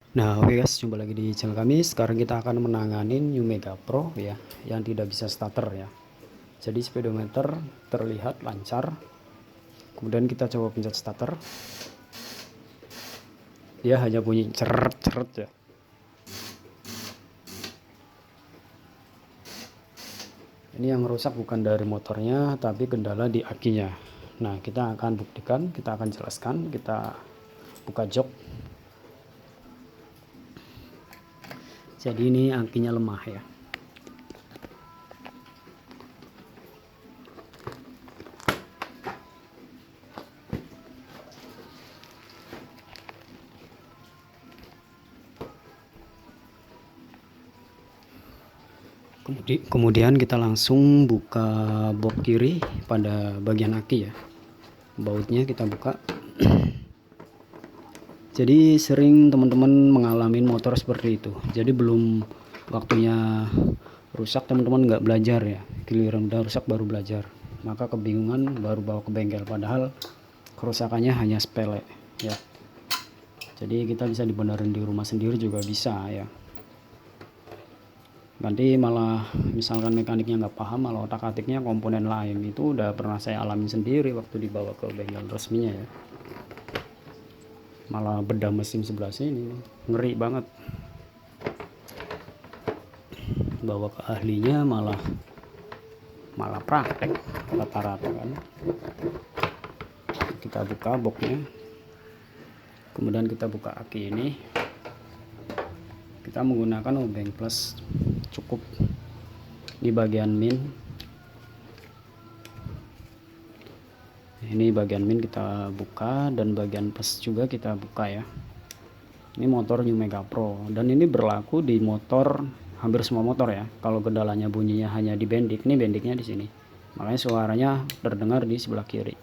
Nah, oke guys, jumpa lagi di channel kami. Sekarang kita akan menanganin New Mega Pro ya, yang tidak bisa starter ya. Jadi speedometer terlihat lancar. Kemudian kita coba pencet starter. Dia hanya bunyi ceret-ceret ya. Ini yang rusak bukan dari motornya, tapi kendala di akinya. Nah, kita akan buktikan, kita akan jelaskan, kita buka jok. Jadi ini akinya lemah ya. Kemudian kita langsung buka box kiri pada bagian aki ya. Bautnya kita buka. Jadi sering teman-teman mengalami motor seperti itu. Jadi belum waktunya rusak teman-teman nggak belajar ya. Giliran udah rusak baru belajar. Maka kebingungan baru bawa ke bengkel. Padahal kerusakannya hanya sepele ya. Jadi kita bisa dibenerin di rumah sendiri juga bisa ya. Nanti malah misalkan mekaniknya nggak paham, malah otak atiknya komponen lain. Itu udah pernah saya alami sendiri waktu dibawa ke bengkel resminya ya. Malah bedah mesin sebelah sini, ngeri banget. Bawa ke ahlinya malah praktek rata-rata kan. Kita buka boxnya, kemudian kita buka aki ini. Kita menggunakan obeng plus cukup di bagian min. Ini bagian min kita buka dan bagian plus juga kita buka ya. Ini motor New Mega Pro dan ini berlaku di motor hampir semua motor ya. Kalau kendalanya bunyinya hanya di bendik, ini bendiknya di sini. Makanya suaranya terdengar di sebelah kiri.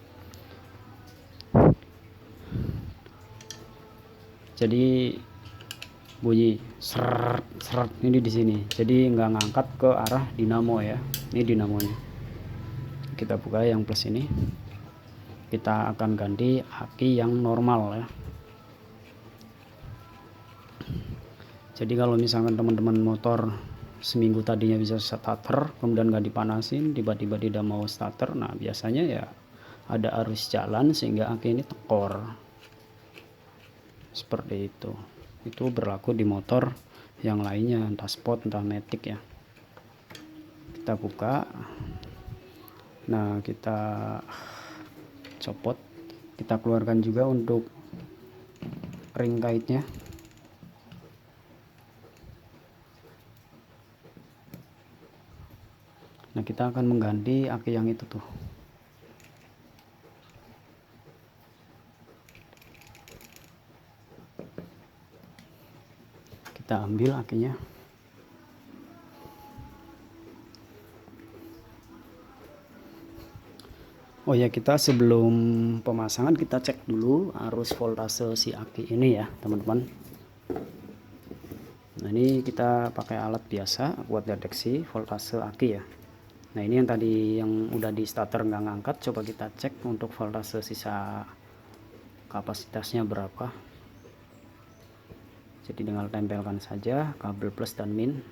Jadi bunyi seret seret ini di sini. Jadi nggak ngangkat ke arah dinamo ya. Ini dinamonya. Kita buka yang plus ini. Kita akan ganti aki yang normal ya. Jadi kalau misalkan teman-teman motor seminggu tadinya bisa starter, kemudian nggak dipanasin, tiba-tiba tidak mau starter, nah biasanya ya ada arus jalan sehingga aki ini tekor. Seperti itu. Itu berlaku di motor yang lainnya, entah sport, entah matic ya. Kita buka. Nah, kita copot. Kita keluarkan juga untuk ring kaitnya. Nah, kita akan mengganti aki yang itu tuh. Kita ambil akinya. Oh ya, kita sebelum pemasangan kita cek dulu arus voltase si aki ini ya teman-teman. Nah, ini kita pakai alat biasa buat deteksi voltase aki ya. Nah, ini yang tadi yang udah di starter nggak ngangkat, coba kita cek untuk voltase sisa kapasitasnya berapa. Jadi tinggal tempelkan saja kabel plus dan min.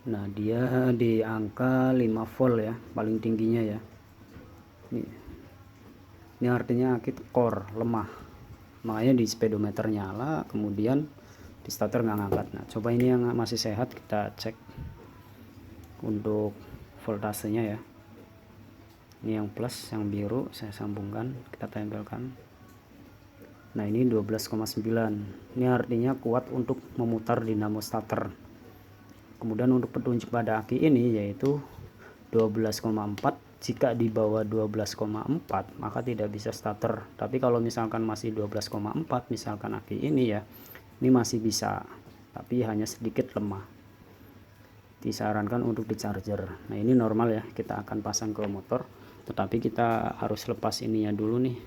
Nah, dia di angka 5 volt ya, paling tingginya ya. Ini artinya aki tekor, lemah. Makanya di speedometer nyala, kemudian di starter nggak ngangkat. Nah, coba ini yang masih sehat kita cek untuk voltasenya ya. Ini yang plus, yang biru saya sambungkan, kita tempelkan. Nah, ini 12,9. Ini artinya kuat untuk memutar dinamo starter. Kemudian untuk petunjuk pada aki ini yaitu 12,4. Jika di bawah 12,4 maka tidak bisa starter. Tapi kalau misalkan masih 12,4 misalkan aki ini ya, ini masih bisa, tapi hanya sedikit lemah. Disarankan untuk di charger. Nah, ini normal ya, kita akan pasang ke motor. Tetapi kita harus lepas ininya dulu nih,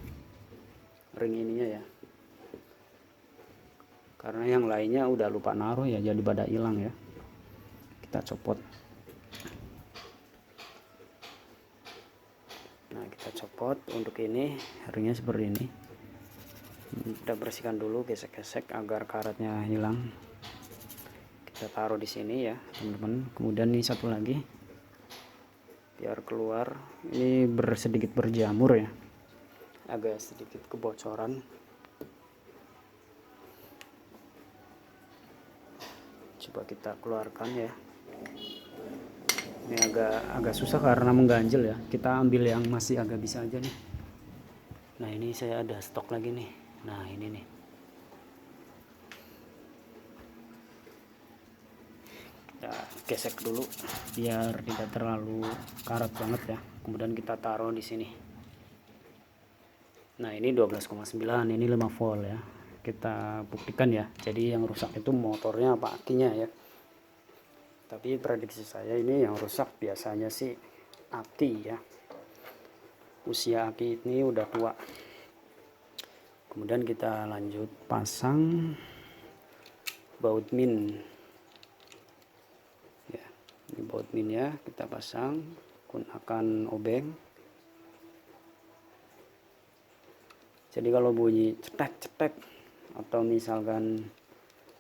ring ininya ya, karena yang lainnya udah lupa naruh ya, jadi pada hilang ya. Kita copot. Nah, kita copot. Untuk ini ringnya seperti ini. Kita bersihkan dulu, gesek-gesek agar karetnya hilang. Kita taruh di sini ya teman-teman. Kemudian ini satu lagi biar keluar, ini sedikit berjamur ya, agak sedikit kebocoran. Coba kita keluarkan ya. Ini agak susah karena mengganjel ya. Kita ambil yang masih agak bisa aja nih. Nah, ini saya ada stok lagi nih. Nah, ini nih. Kita gesek dulu biar tidak terlalu karat banget ya. Kemudian kita taruh di sini. Nah, ini 12,9, ini 5 volt ya. Kita buktikan ya. Jadi yang rusak itu motornya apa akinya ya. Tapi prediksi saya ini yang rusak biasanya sih aki ya. Usia aki ini udah tua. Kemudian kita lanjut pasang baut min. Ya, ini baut min ya, kita pasang gunakan obeng. Jadi kalau bunyi cetek-cetek atau misalkan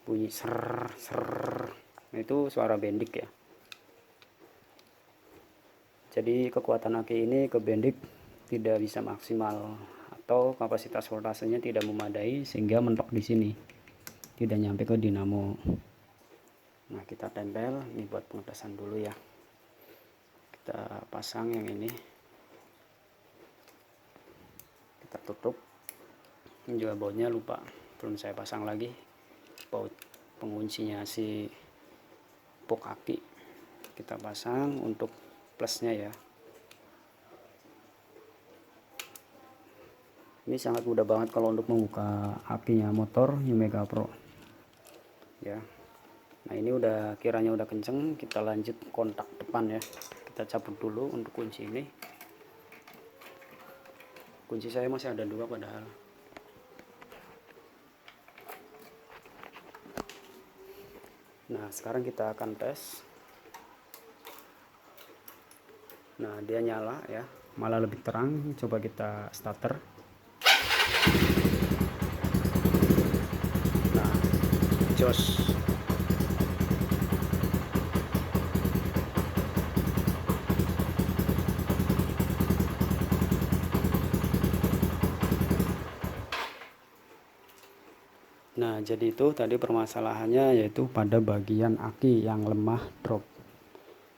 bunyi ser itu suara bendik ya. Jadi kekuatan aki ini ke bendik tidak bisa maksimal atau kapasitas voltasenya tidak memadai sehingga mentok di sini, tidak nyampe ke dinamo. Nah, kita tempel ini buat pengetesan dulu ya. Kita pasang yang ini, kita tutup. Ini juga bautnya lupa, belum saya pasang lagi baut penguncinya si pok aki. Kita pasang untuk plusnya ya. Ini sangat mudah banget kalau untuk membuka akinya motor Yumega Pro ya. Nah, ini udah kiranya udah kenceng, kita lanjut kontak depan ya. Kita cabut dulu untuk kunci ini. Kunci saya masih ada 2 padahal. Nah, sekarang kita akan tes. Nah, dia nyala ya, malah lebih terang. Coba kita starter. Nah, jos. Nah, jadi itu tadi permasalahannya yaitu pada bagian aki yang lemah drop.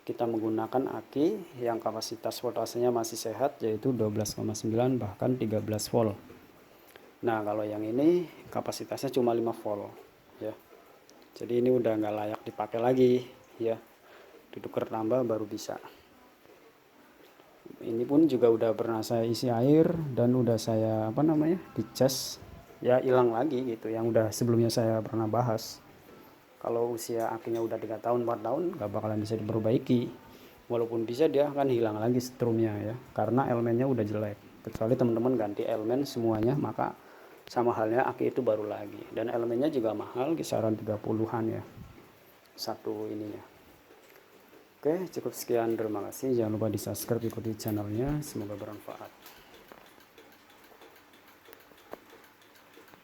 Kita menggunakan aki yang kapasitas voltasenya masih sehat yaitu 12,9 bahkan 13 volt. Nah, kalau yang ini kapasitasnya cuma 5 volt ya. Jadi ini udah nggak layak dipakai lagi ya. Ditukar tambah baru bisa. Ini pun juga udah pernah saya isi air dan udah saya dicas ya, hilang lagi gitu, yang udah sebelumnya saya pernah bahas. Kalau usia akinya udah 3 tahun 4 tahun nggak bakalan bisa diperbaiki, walaupun bisa dia akan hilang lagi strumnya ya, karena elemennya udah jelek. Kecuali teman-teman ganti elemen semuanya, maka sama halnya aki itu baru lagi, dan elemennya juga mahal, kisaran 30-an ya satu ininya. Oke, cukup sekian, terima kasih. Jangan lupa di subscribe, ikuti channelnya, semoga bermanfaat.